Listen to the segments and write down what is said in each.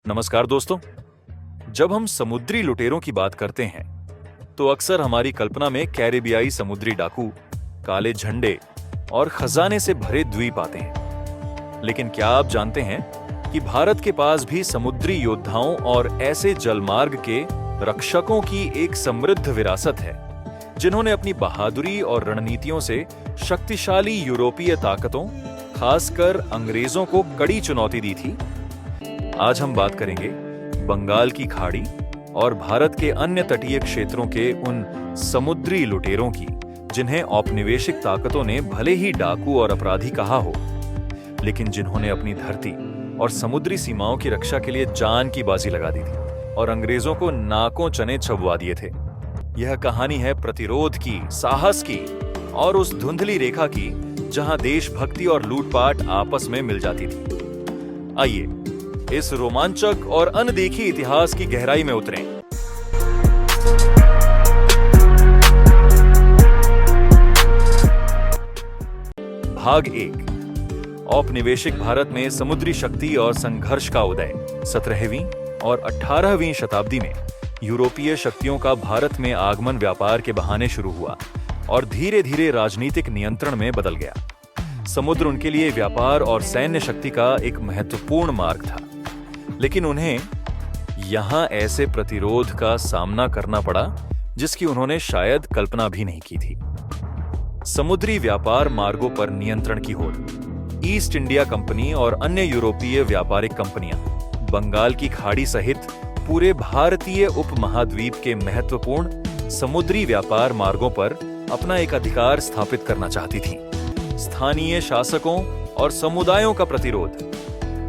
नमस्कार दोस्तों। जब हम समुद्री लुटेरों की बात करते हैं तो अक्सर हमारी कल्पना में कैरिबियाई समुद्री डाकू, काले झंडे और खजाने से भरे द्वीप आते हैं। लेकिन क्या आप जानते हैं कि भारत के पास भी समुद्री योद्धाओं और ऐसे जलमार्ग के रक्षकों की एक समृद्ध विरासत है, जिन्होंने अपनी बहादुरी और रणनीतियों से शक्तिशाली यूरोपीय ताकतों, खासकर अंग्रेजों को कड़ी चुनौती दी थी। आज हम बात करेंगे बंगाल की खाड़ी और भारत के अन्य तटीय क्षेत्रों के उन समुद्री लुटेरों की, जिन्हें औपनिवेशिक ताकतों ने भले ही डाकू और अपराधी कहा हो, लेकिन जिन्होंने अपनी धरती और समुद्री सीमाओं की रक्षा के लिए जान की बाजी लगा दी थी और अंग्रेजों को नाकों चने चबवा दिए थे। यह कहानी है प्रतिरोध की, साहस की और उस धुंधली रेखा की जहां देशभक्ति और लूटपाट आपस में मिल जाती थी। आइए इस रोमांचक और अनदेखी इतिहास की गहराई में उतरें। भाग 1। औपनिवेशिक भारत में समुद्री शक्ति और संघर्ष का उदय। 17वीं और 18वीं शताब्दी में यूरोपीय शक्तियों का भारत में आगमन व्यापार के बहाने शुरू हुआ और धीरे धीरे राजनीतिक नियंत्रण में बदल गया। समुद्र उनके लिए व्यापार और सैन्य शक्ति का एक महत्वपूर्ण मार्ग था, लेकिन उन्हें यहां ऐसे प्रतिरोध का सामना करना पड़ा जिसकी उन्होंने शायद कल्पना भी नहीं की थी। समुद्री व्यापार मार्गों पर नियंत्रण की होड़। ईस्ट इंडिया कंपनी और अन्य यूरोपीय व्यापारिक कंपनियां बंगाल की खाड़ी सहित पूरे भारतीय उपमहाद्वीप के महत्वपूर्ण समुद्री व्यापार मार्गों पर अपना एक अधिकार स्थापित करना चाहती थीं। स्थानीय शासकों और समुदायों का प्रतिरोध।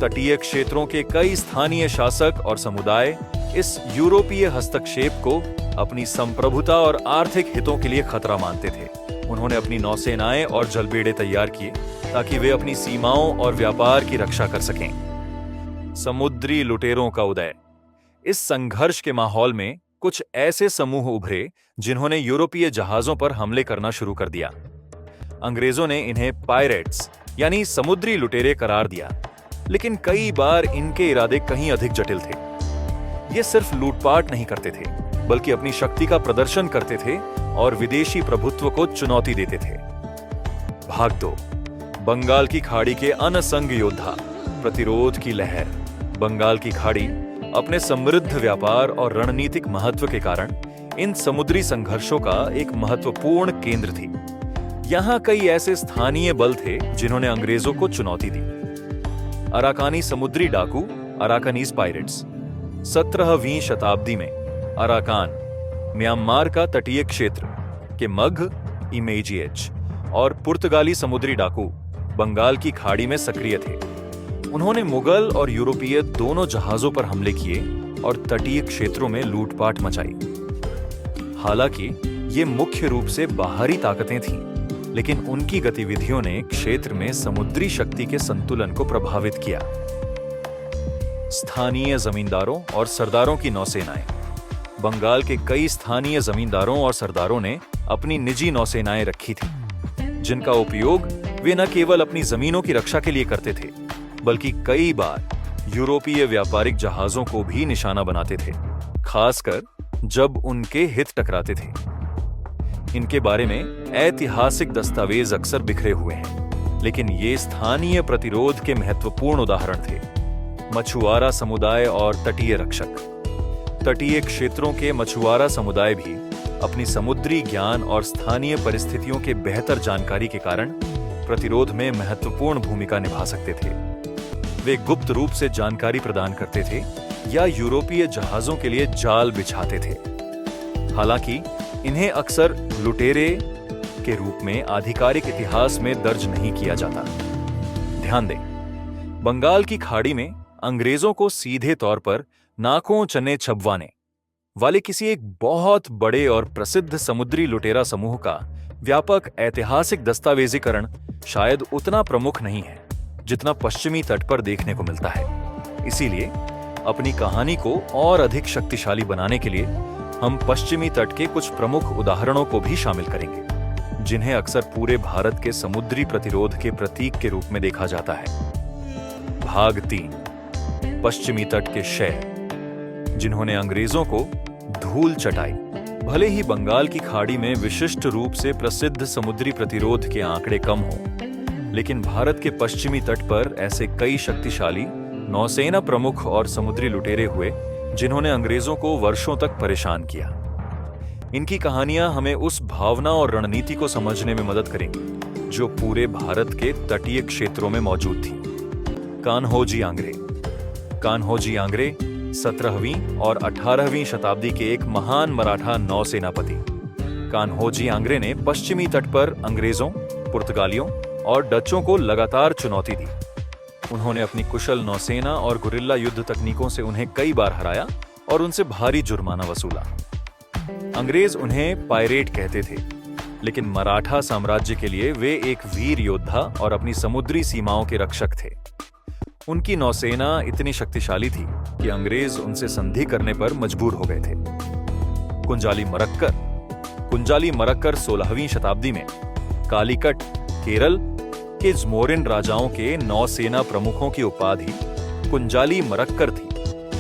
तटीय क्षेत्रों के कई स्थानीय शासक और समुदाय इस यूरोपीय हस्तक्षेप को अपनी संप्रभुता और आर्थिक हितों के लिए खतरा मानते थे। उन्होंने अपनी नौसेनाएं और जलबेड़े तैयार किए ताकि वे अपनी सीमाओं और व्यापार की रक्षा कर सकें। समुद्री लुटेरों का उदय। इस संघर्ष के माहौल में कुछ ऐसे समूह उभरे जिन्होंने यूरोपीय जहाजों पर हमले करना शुरू कर दिया। अंग्रेजों ने इन्हें पायरेट्स यानी समुद्री लुटेरे करार दिया, लेकिन कई बार इनके इरादे कहीं अधिक जटिल थे। ये सिर्फ लूटपाट नहीं करते थे, बल्कि अपनी शक्ति का प्रदर्शन करते थे और विदेशी प्रभुत्व को चुनौती देते थे। भाग 2। बंगाल की खाड़ी के अनसंग योद्धा। प्रतिरोध की लहर। बंगाल की खाड़ी अपने समृद्ध व्यापार और रणनीतिक महत्व के कारण इन समुद्री संघर्षों का एक महत्वपूर्ण केंद्र थी। यहां कई ऐसे स्थानीय बल थे जिन्होंने अंग्रेजों को चुनौती दी। अराकानी समुद्री डाकू, अराकानीज पायरेट्स। 17वीं शताब्दी में अराकान, म्यांमार का तटीय क्षेत्र के मघ, इमेजिएच और पुर्तगाली समुद्री डाकू बंगाल की खाड़ी में सक्रिय थे। उन्होंने मुगल और यूरोपीय दोनों जहाजों पर हमले किए और तटीय क्षेत्रों में लूटपाट मचाई। हालांकि ये मुख्य रूप से बाहरी ताकतें थीं, लेकिन उनकी गतिविधियों ने क्षेत्र में समुद्री शक्ति के संतुलन को प्रभावित किया। स्थानीय जमींदारों और सरदारों की नौसेनाएं। बंगाल के कई स्थानीय जमींदारों और सरदारों ने अपनी निजी नौसेनाएं रखी थीं, जिनका उपयोग वे न केवल अपनी जमीनों की रक्षा के लिए करते थे, बल्कि कई बार यूरोपीय व्यापारिक जहाजों को भी निशाना बनाते थे, खासकर जब उनके हित टकराते थे। इनके बारे में ऐतिहासिक दस्तावेज अक्सर बिखरे हुए हैं, लेकिन ये स्थानीय प्रतिरोध के महत्वपूर्ण उदाहरण थे। मछुआरा समुदाय और तटीय रक्षक। तटीय क्षेत्रों के मछुआरा समुदाय भी अपनी समुद्री ज्ञान और स्थानीय परिस्थितियों के बेहतर जानकारी के कारण प्रतिरोध में महत्वपूर्ण भूमिका निभा सकते थे। वे गुप्त रूप से जानकारी प्रदान करते थे या यूरोपीय जहाजों के लिए जाल बिछाते थे। हालांकि इन्हें अक्सर लुटेरे के रूप में आधिकारिक इतिहास में दर्ज नहीं किया जाता। ध्यान दें, बंगाल की खाड़ी में अंग्रेजों को सीधे तौर पर नाकों चने छबवाने वाले किसी एक बहुत बड़े और प्रसिद्ध समुद्री लुटेरा समूह का व्यापक ऐतिहासिक दस्तावेजीकरण शायद उतना प्रमुख नहीं है जितना पश्चिमी तट पर देखने को मिलता है। इसीलिए अपनी कहानी को और अधिक शक्तिशाली बनाने के लिए हम पश्चिमी तट के कुछ प्रमुख उदाहरणों को भी शामिल करेंगे, जिन्हें अक्सर पूरे भारत के समुद्री प्रतिरोध के प्रतीक के रूप में देखा जाता है। भाग 3। पश्चिमी तट के शय, जिन्होंने अंग्रेजों को धूल चटाई। भले ही बंगाल की खाड़ी में विशिष्ट रूप से प्रसिद्ध समुद्री प्रतिरोध के आंकड़े कम हों, लेकिन भारत के पश्चिमी तट पर ऐसे कई शक्तिशाली नौसेना प्रमुख और समुद्री लुटेरे हुए जिन्होंने अंग्रेजों को वर्षों तक परेशान किया। इनकी कहानियां हमें उस भावना और रणनीति को समझने में मदद करेंगी जो पूरे भारत के तटीय क्षेत्रों में मौजूद थी। कान्होजी आंग्रे। कान्होजी आंग्रे 17वीं और 18वीं शताब्दी के एक महान मराठा नौसेनापति। कान्होजी आंग्रे ने पश्चिमी तट पर अंग्रेजों, पुर्तगालियों और डचों को लगातार चुनौती दी। उन्होंने अपनी कुशल नौसेना और गुरिल्ला युद्ध तकनीकों से उन्हें कई बार हराया और उनसे भारी जुर्माना वसूला। अंग्रेज उन्हें पायरेट कहते थे, लेकिन मराठा साम्राज्य के लिए वे एक वीर योद्धा और अपनी समुद्री सीमाओं के रक्षक थे। उनकी नौसेना इतनी शक्तिशाली थी कि अंग्रेज उनसे संधि करने पर मजबूर हो गए थे। कुंजाली मरक्कर। कुंजाली मरक्कर 16वीं शताब्दी में कालीकट, केरल के ज़मोरिन राजाओं के नौसेना प्रमुखों की उपाधि कुंजाली मरक्कर थी।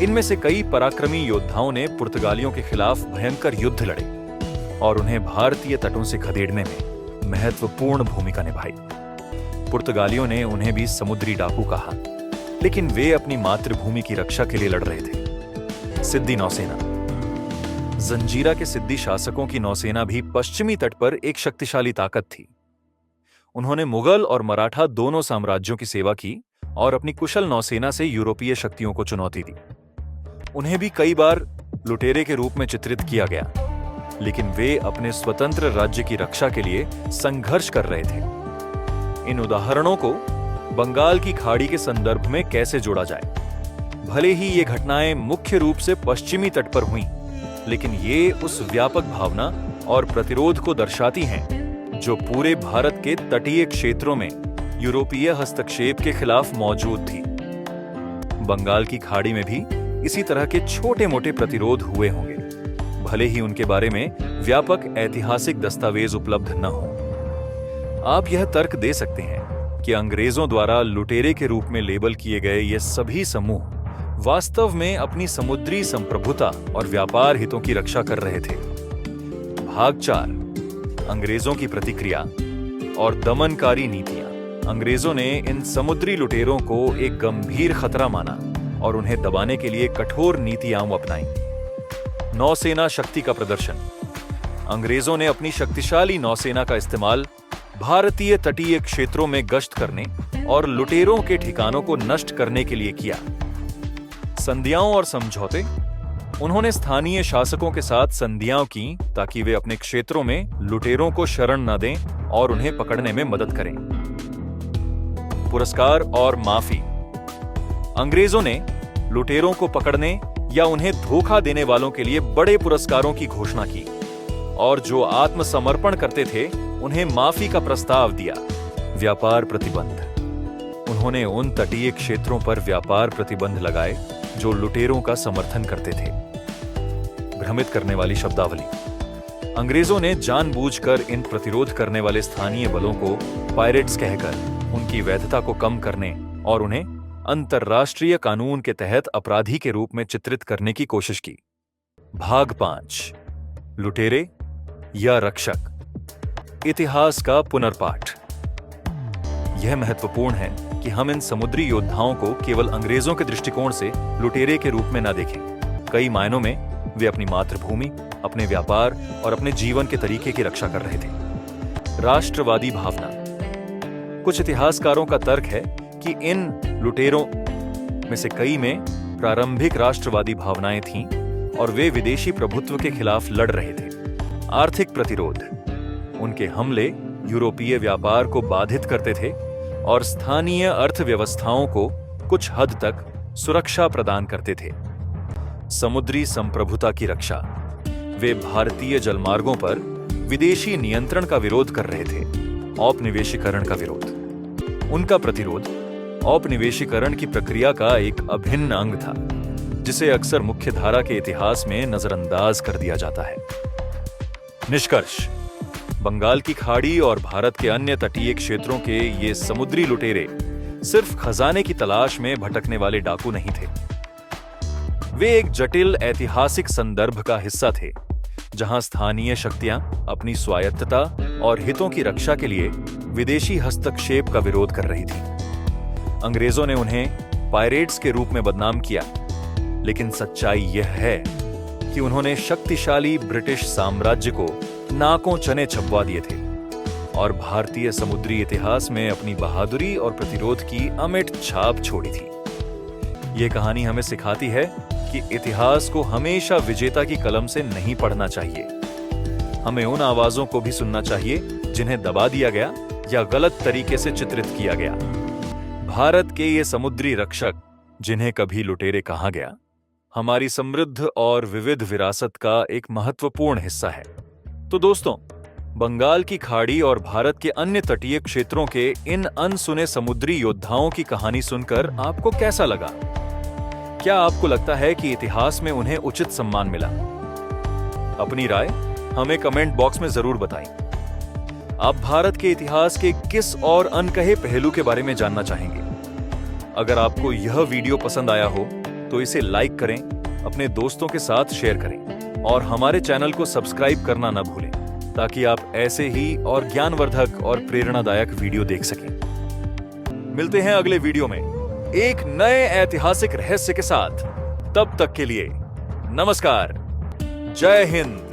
इनमें से कई पराक्रमी योद्धाओं ने पुर्तगालियों के खिलाफ भयंकर युद्ध लड़े और उन्हें भारतीय तटों से खदेड़ने में महत्वपूर्ण भूमिका निभाई। पुर्तगालियों ने उन्हें भी समुद्री डाकू कहा, लेकिन वे अपनी मातृभूमि की रक्षा के लिए लड़ रहे थे। सिद्दी नौसेना। जंजीरा के सिद्दी शासकों की नौसेना भी पश्चिमी तट पर एक शक्तिशाली ताकत थी। उन्होंने मुगल और मराठा दोनों साम्राज्यों की सेवा की और अपनी कुशल नौसेना से यूरोपीय शक्तियों को चुनौती दी। उन्हें भी कई बार लुटेरे के रूप में चित्रित किया गया, लेकिन वे अपने स्वतंत्र राज्य की रक्षा के लिए संघर्ष कर रहे थे। इन उदाहरणों को बंगाल की खाड़ी के संदर्भ में कैसे जोड़ा जाए? भले ही ये घटनाएं मुख्य रूप से पश्चिमी तट पर हुईं, लेकिन ये उस व्यापक भावना और प्रतिरोध को दर्शाती हैं जो पूरे भारत के तटीय क्षेत्रों में यूरोपीय हस्तक्षेप के खिलाफ मौजूद थी। बंगाल की खाड़ी में भी इसी तरह के छोटे-मोटे प्रतिरोध हुए होंगे, भले ही उनके बारे में व्यापक ऐतिहासिक दस्तावेज उपलब्ध न हो। आप यह तर्क दे सकते हैं कि अंग्रेजों द्वारा लुटेरे के रूप में लेबल किए गए ये सभी समूह वास्तव में अपनी समुद्री संप्रभुता और व्यापार हितों की रक्षा कर रहे थे। भाग 4। अंग्रेजों की प्रतिक्रिया और दमनकारी नीतियां। अंग्रेजों ने इन समुद्री लुटेरों को एक गंभीर खतरा माना और उन्हें दबाने के लिए कठोर नीतियां अपनाई। नौसेना शक्ति का प्रदर्शन। अंग्रेजों ने अपनी शक्तिशाली नौसेना का इस्तेमाल भारतीय तटीय क्षेत्रों में गश्त करने और लुटेरों के ठिकानों को नष्ट करने के लिए किया। संधियां और समझौते। उन्होंने स्थानीय शासकों के साथ संधियां की ताकि वे अपने क्षेत्रों में लुटेरों को शरण न दें और उन्हें पकड़ने में मदद करें। पुरस्कार और माफी। अंग्रेजों ने लुटेरों को पकड़ने या उन्हें धोखा देने वालों के लिए बड़े पुरस्कारों की घोषणा की और जो आत्मसमर्पण करते थे उन्हें माफी का प्रस्ताव दिया। व्यापार प्रतिबंध। उन्होंने उन तटीय क्षेत्रों पर व्यापार प्रतिबंध लगाए जो लुटेरों का समर्थन करते थे। भ्रमित करने वाली शब्दावली। अंग्रेजों ने जानबूझकर इन प्रतिरोध करने वाले स्थानीय बलों को पायरेट्स कहकर उनकी वैधता को कम करने और उन्हें अंतर्राष्ट्रीय कानून के तहत अपराधी के रूप में चित्रित करने की कोशिश की। भाग 5। लुटेरे या रक्षक। इतिहास का पुनर्पाठ। यह महत्वपूर्ण है कि हम इन समुद्री योद्धाओं को केवल अंग्रेजों के दृष्टिकोण से लुटेरे के रूप में न देखें। कई मायनों में वे अपनी मातृभूमि, अपने व्यापार और अपने जीवन के तरीके की रक्षा कर रहे थे। राष्ट्रवादी भावना। कुछ इतिहासकारों का तर्क है कि इन लुटेरों में से कई में प्रारंभिक राष्ट्रवादी भावनाएं थीं और वे विदेशी प्रभुत्व के खिलाफ लड़ रहे थे। आर्थिक प्रतिरोध। उनके हमले यूरोपीय व्यापार को बाधित करते थे और स्थानीय अर्थव्यवस्थाओं को कुछ हद तक सुरक्षा प्रदान करते थे। समुद्री संप्रभुता की रक्षा। वे भारतीय जलमार्गों पर विदेशी नियंत्रण का विरोध कर रहे थे। औपनिवेशीकरण का विरोध। उनका प्रतिरोध औपनिवेशीकरण की प्रक्रिया का एक अभिन्न अंग था, जिसे अक्सर मुख्यधारा के इतिहास में नजरअंदाज कर दिया जाता है। निष्कर्ष। बंगाल की खाड़ी और भारत के अन्य तटीय क्षेत्रों के ये समुद्री लुटेरे सिर्फ खजाने की तलाश में भटकने वाले डाकू नहीं थे। वे एक जटिल ऐतिहासिक संदर्भ का हिस्सा थे, जहां स्थानीय शक्तियां अपनी स्वायत्तता और हितों की रक्षा के लिए विदेशी हस्तक्षेप का विरोध कर रही थी। अंग्रेजों ने उन्हें पायरेट्स के रूप में बदनाम किया, लेकिन सच्चाई यह है कि उन्होंने शक्तिशाली ब्रिटिश साम्राज्य को नाकों चने छपवा दिए थे और भारतीय समुद्री इतिहास में अपनी बहादुरी और प्रतिरोध की अमिट छाप छोड़ी थी। यह कहानी हमें सिखाती है कि इतिहास को हमेशा विजेता की कलम से नहीं पढ़ना चाहिए। हमें उन आवाजों को भी सुनना चाहिए जिन्हें दबा दिया गया या गलत तरीके से चित्रित किया गया। भारत के ये समुद्री रक्षक, जिन्हें कभी लुटेरे कहा गया, हमारी समृद्ध और विविध विरासत का एक महत्वपूर्ण हिस्सा है। तो दोस्तों, बंगाल की खाड़ी और भारत के अन्य तटीय क्षेत्रों के इन अनसुने समुद्री योद्धाओं की कहानी सुनकर आपको कैसा लगा? क्या आपको लगता है कि इतिहास में उन्हें उचित सम्मान मिला? अपनी राय हमें कमेंट बॉक्स में जरूर बताएं। आप भारत के इतिहास के किस और अनकहे पहलू के बारे में जानना चाहेंगे? अगर आपको यह वीडियो पसंद आया हो तो इसे लाइक करें, अपने दोस्तों के साथ शेयर करें और हमारे चैनल को सब्सक्राइब करना न भूलें, ताकि आप ऐसे ही और ज्ञानवर्धक और प्रेरणादायक वीडियो देख सकें। मिलते हैं अगले वीडियो में एक नए ऐतिहासिक रहस्य के साथ। तब तक के लिए नमस्कार। जय हिंद।